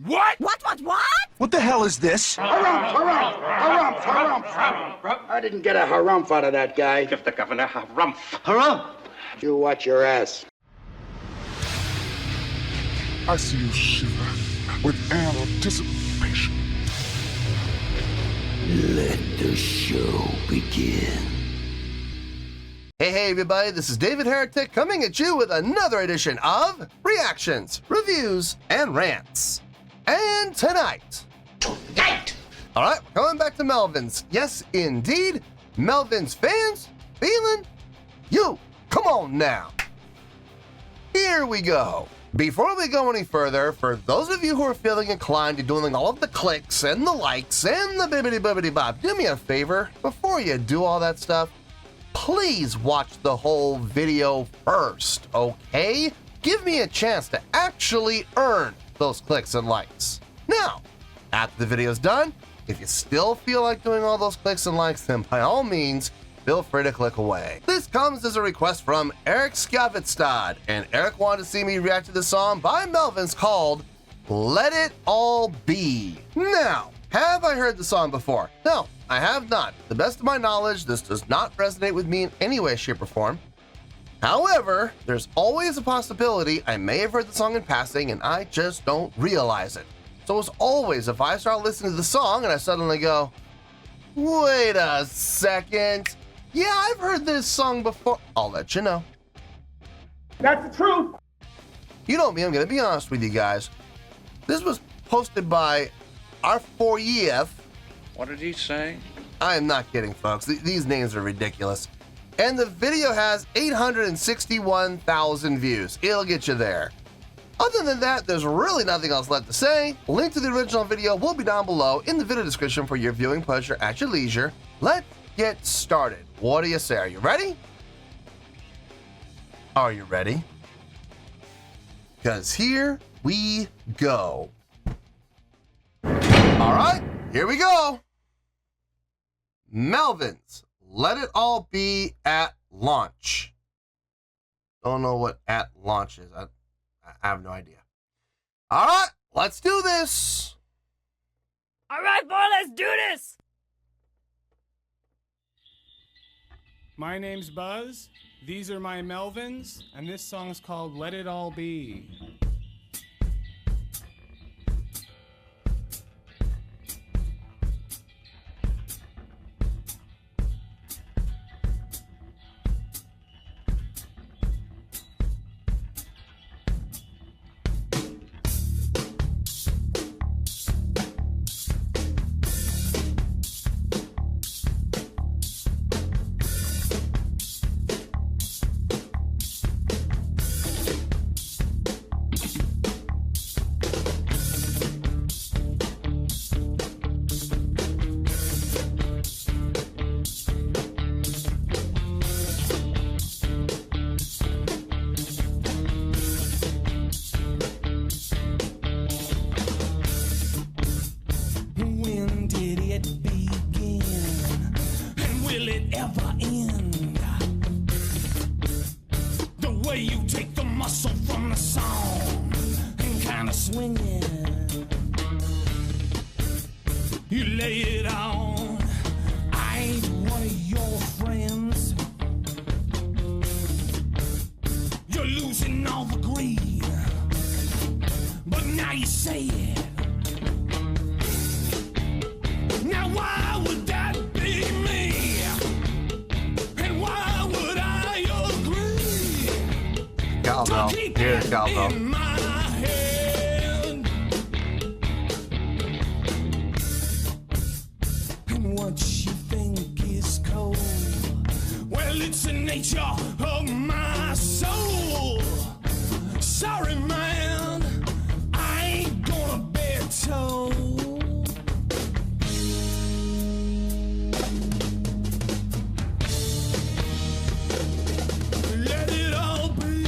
What? What? What the hell is this? Harumph. I didn't get a harumph out of that guy. Give the governor harumph. Harumph! You watch your ass. I see you shiver with anticipation. Let the show begin. Hey everybody, this is David Heretic coming at you with another edition of Reactions, Reviews, and Rants. And tonight, alright, we're coming back to Melvins. Yes, indeed, Melvins Fans FEELIN YOU. Come on now. Here we go. Before we go any further, for those of you who are feeling inclined to doing all of the clicks and the likes and the bibbidi-bobbidi-bob, do me a favor, before you do all that stuff, please watch the whole video first, okay? Give me a chance to actually earn those clicks and likes. Now, after the video's done, if you still feel like doing all those clicks and likes, then by all means, feel free to click away. This comes as a request from Eric Skavetstad, and Eric wanted to see me react to the song by Melvins called Let It All Be. Now, have I heard the song before? No, I have not. To the best of my knowledge, this does not resonate with me in any way, shape, or form. However, there's always a possibility I may have heard the song in passing and I just don't realize it. So as always, if I start listening to the song and I suddenly go, wait a second, yeah, I've heard this song before, I'll let you know. That's the truth. You know me, I'm gonna be honest with you guys. This was posted by R4EF. What did he say? I am not kidding, folks. These names are ridiculous. And the video has 861,000 views. It'll get you there. Other than that, there's really nothing else left to say. Link to the original video will be down below in the video description for your viewing pleasure at your leisure. Let's get started. What do you say? Are you ready? Are you ready? Because here we go. All right, here we go. Melvins, Let It All Be at Launch. Don't know what at launch is. I have no idea. All right, let's do this. All right, boy, let's do this. My name's Buzz, these are my Melvins, and this song's called Let It All Be. You take the muscle from the song and kind of swing it. You lay it on. I ain't one of your friends. You're losing all the greed, but now you say it. Now why would that be me? And why would I agree? Cowbell. Here's cowbell. And what you think is cold, well, it's the nature of my soul. Sorry, man, I ain't gonna bear told. Let it all be.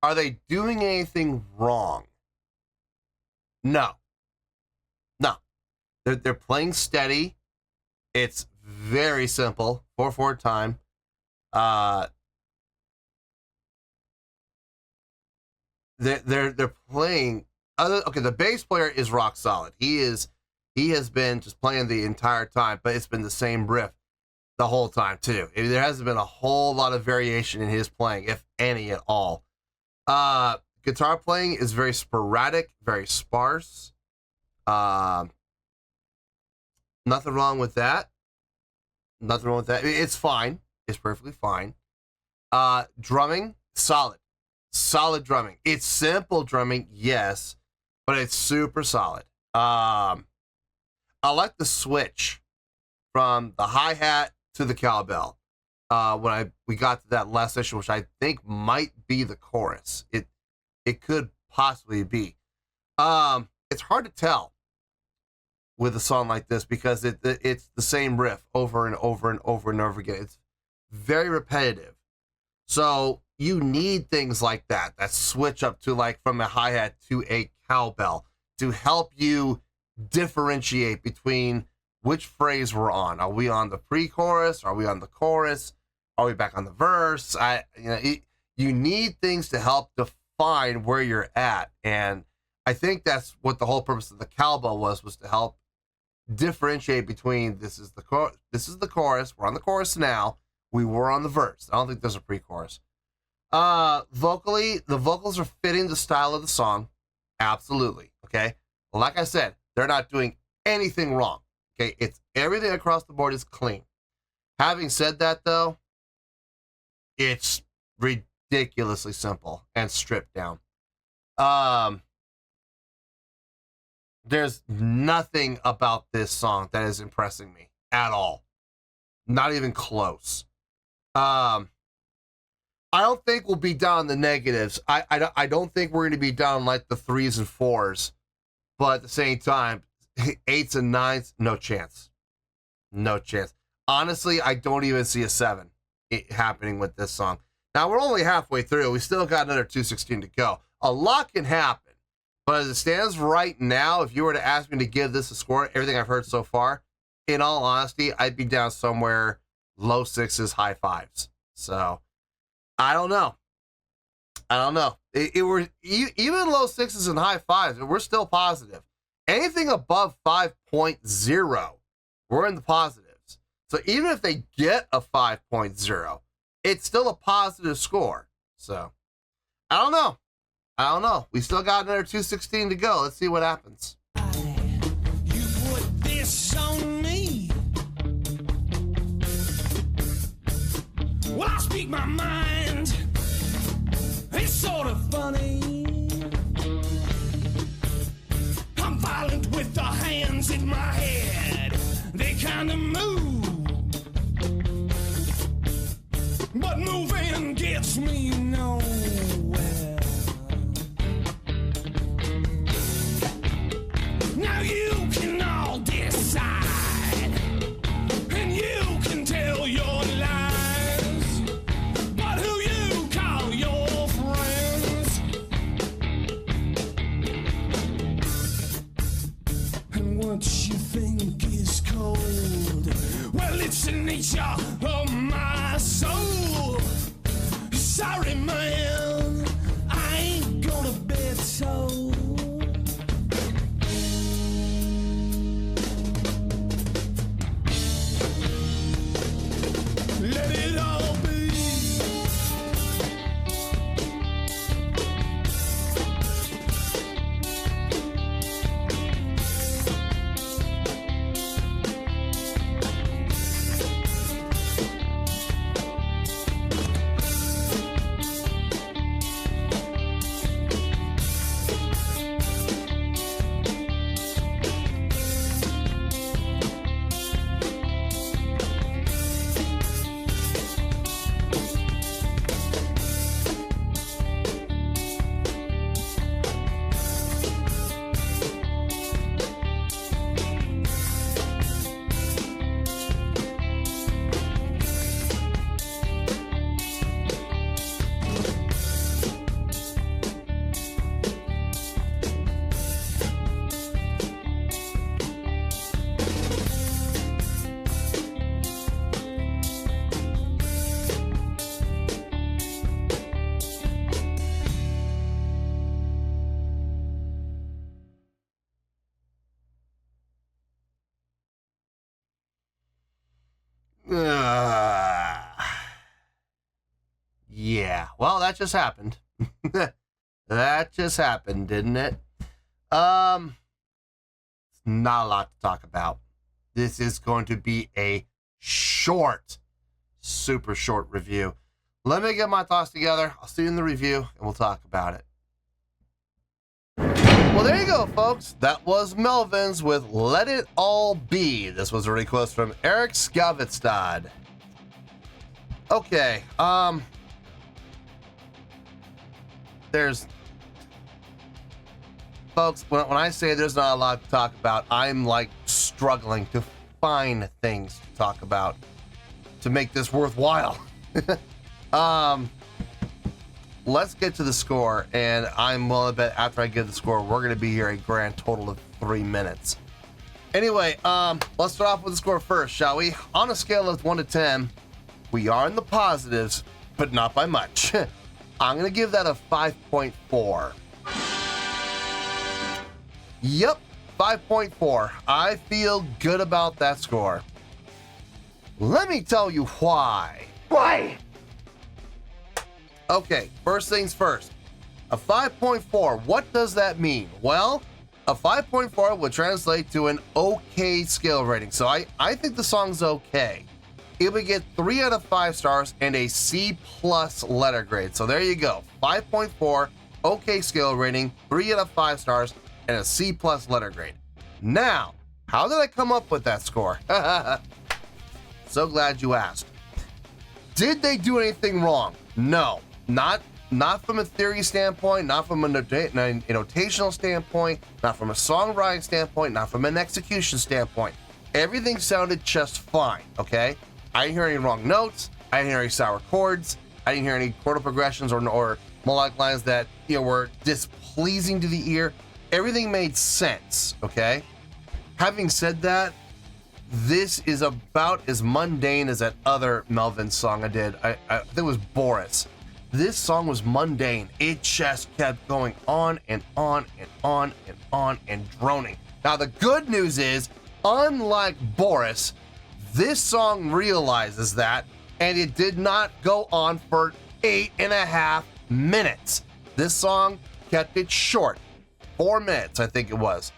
Are they doing anything wrong? No. No. They're playing steady. It's very simple. 4/4 time. They're playing. Okay, the bass player is rock solid. He has been just playing the entire time, but it's been the same riff the whole time too. There hasn't been a whole lot of variation in his playing, if any at all. Guitar playing is very sporadic, very sparse. Nothing wrong with that. Nothing wrong with that. It's fine. It's perfectly fine. Drumming, solid. Solid drumming. It's simple drumming, yes, but it's super solid. I like the switch from the hi-hat to the cowbell. When we got to that last session, which I think might be the chorus. It could possibly be. It's hard to tell with a song like this because it's the same riff over and over and over and over again. It's very repetitive. So you need things like that switch up to like from a hi-hat to a cowbell to help you differentiate between which phrase we're on. Are we on the pre-chorus? Are we on the chorus? Are we back on the verse? You need things to help define where you're at. And I think that's what the whole purpose of the cowbell was to help differentiate between this is the chorus. We're on the chorus now. We were on the verse. I don't think there's a pre-chorus. Vocally, the vocals are fitting the style of the song. Absolutely. Okay. Like I said, they're not doing anything wrong. Okay. It's everything across the board is clean. Having said that though, it's ridiculously simple and stripped down. There's nothing about this song that is impressing me at all. Not even close. I don't think we'll be down the negatives. I don't think we're going to be down like the 3s and 4s, but at the same time, 8s and 9s, no chance. No chance. Honestly, I don't even see a 7 happening with this song. Now, we're only halfway through. We still got another 216 to go. A lot can happen, but as it stands right now, if you were to ask me to give this a score, everything I've heard so far, in all honesty, I'd be down somewhere low 6s, high 5s. So, I don't know. Even low 6s and high 5s, we're still positive. Anything above 5.0, we're in the positives. So even if they get a 5.0, it's still a positive score. So I don't know. We still got another 216 to go. Let's see what happens. You put this on me. Well, I speak my mind. It's sort of funny. I'm violent with the hands in my head. They kind of move. But moving gets me nowhere. Now you can all decide, and you can tell your lies, but who you call your friends, and what you think is cold, well, it's the nature of my soul. Sorry, man, I ain't gonna be told. Let it all be. that just happened. That just happened, didn't it? Not a lot to talk about. This is going to be a short, super short review. Let me get my thoughts together. I'll see you in the review, and we'll talk about it. Well, there you go, folks. That was Melvins with Let It All Be. This was a request from Eric Skavitstad. Okay, there's... Folks, when I say there's not a lot to talk about, I'm like struggling to find things to talk about to make this worthwhile. Let's get to the score, and I'm willing to bet after I get the score, we're going to be here a grand total of 3 minutes. Anyway, let's start off with the score first, shall we? On a scale of 1 to 10, we are in the positives, but not by much. I'm going to give that a 5.4. Yep, 5.4. I feel good about that score. Let me tell you why. Why? Okay, first things first. A 5.4, what does that mean? Well, a 5.4 would translate to an okay scale rating. So I think the song's okay. It would get 3 out of 5 stars and a C+ letter grade. So there you go. 5.4, okay scale rating, 3 out of 5 stars, and a C+ letter grade. Now, how did I come up with that score? So glad you asked. Did they do anything wrong? No. Not from a theory standpoint, not from a notational standpoint, not from a songwriting standpoint, not from an execution standpoint. Everything sounded just fine, okay? I didn't hear any wrong notes. I didn't hear any sour chords. I didn't hear any chordal progressions or melodic lines that were displeasing to the ear. Everything made sense, okay? Having said that, this is about as mundane as that other Melvins song I did. I think it was Boris. This song was mundane. It just kept going on and on and on and on and droning. Now, the good news is, unlike Boris, this song realizes that, and it did not go on for 8.5 minutes. This song kept it short. 4 minutes, I think it was.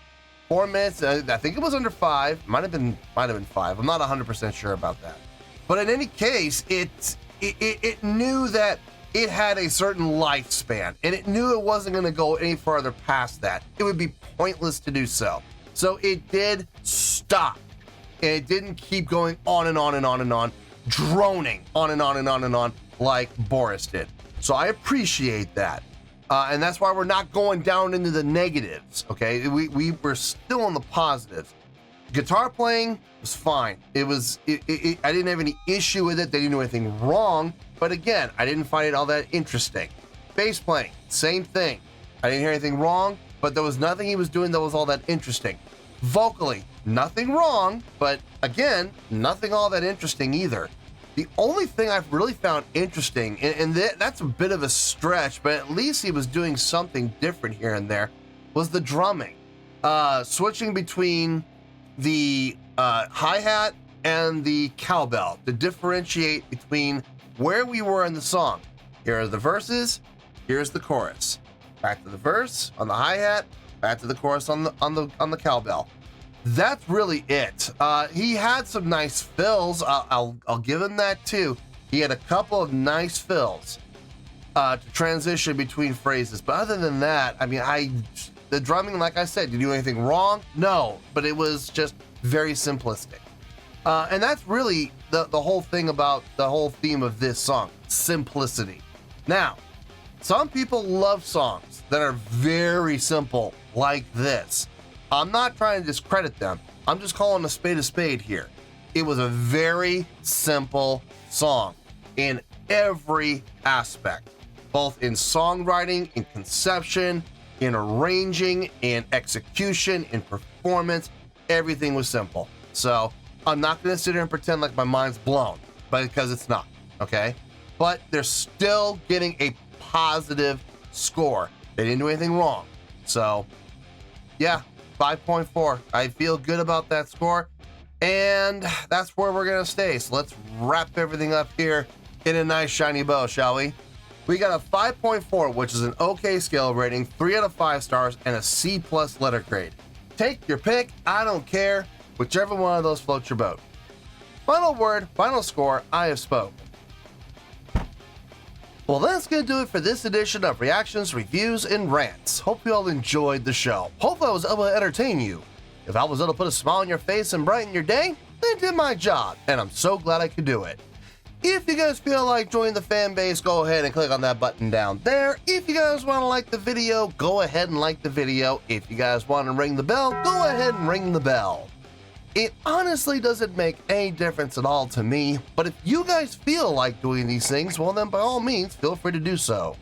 4 minutes, I think it was under 5. Might have been 5. I'm not 100% sure about that. But in any case, it knew that it had a certain lifespan, and it knew it wasn't going to go any farther past that. It would be pointless to do so. So it did stop, and it didn't keep going on and on and on and on, droning on and on and on and on like Boris did. So I appreciate that. And that's why we're not going down into the negatives, okay? We were still on the positives. Guitar playing was fine. I didn't have any issue with it. They didn't do anything wrong. But again, I didn't find it all that interesting. Bass playing, same thing. I didn't hear anything wrong, but there was nothing he was doing that was all that interesting. Vocally, nothing wrong, but again, nothing all that interesting either. The only thing I've really found interesting, and that's a bit of a stretch, but at least he was doing something different here and there, was the drumming. Switching between the hi-hat and the cowbell to differentiate between where we were in the song. Here are the verses, here's the chorus. Back to the verse on the hi-hat, back to the chorus on the cowbell. That's really it. He had some nice fills. I'll give him that too. He had a couple of nice fills to transition between phrases. But other than that, I mean, the drumming, like I said, did you do anything wrong? No, but it was just very simplistic. And that's really the whole thing about the whole theme of this song, simplicity. Now, some people love songs that are very simple like this. I'm not trying to discredit them. I'm just calling a spade here. It was a very simple song in every aspect, both in songwriting, in conception, in arranging, in execution, in performance. Everything was simple. So I'm not going to sit here and pretend like my mind's blown, but because it's not, okay? But they're still getting a positive score. They didn't do anything wrong. So, yeah, 5.4. I feel good about that score, and that's where we're going to stay. So let's wrap everything up here in a nice shiny bow, shall we? We got a 5.4, which is an okay scale rating, 3 out of 5 stars, and a C+ letter grade. Take your pick, I don't care, whichever one of those floats your boat. Final word, final score, I have spoken. Well, that's going to do it for this edition of Reactions, Reviews, and Rants. Hope you all enjoyed the show. Hope I was able to entertain you. If I was able to put a smile on your face and brighten your day, then I did my job, and I'm so glad I could do it. If you guys feel like joining the fan base, go ahead and click on that button down there. If you guys want to like the video, go ahead and like the video. If you guys want to ring the bell, go ahead and ring the bell. It honestly doesn't make any difference at all to me, but if you guys feel like doing these things, well then by all means, feel free to do so.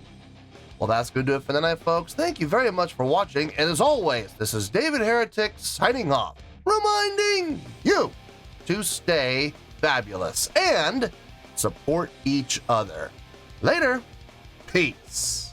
Well, that's going to do it for tonight, folks. Thank you very much for watching, and as always, this is David Heretic signing off, reminding you to stay fabulous and support each other. Later. Peace.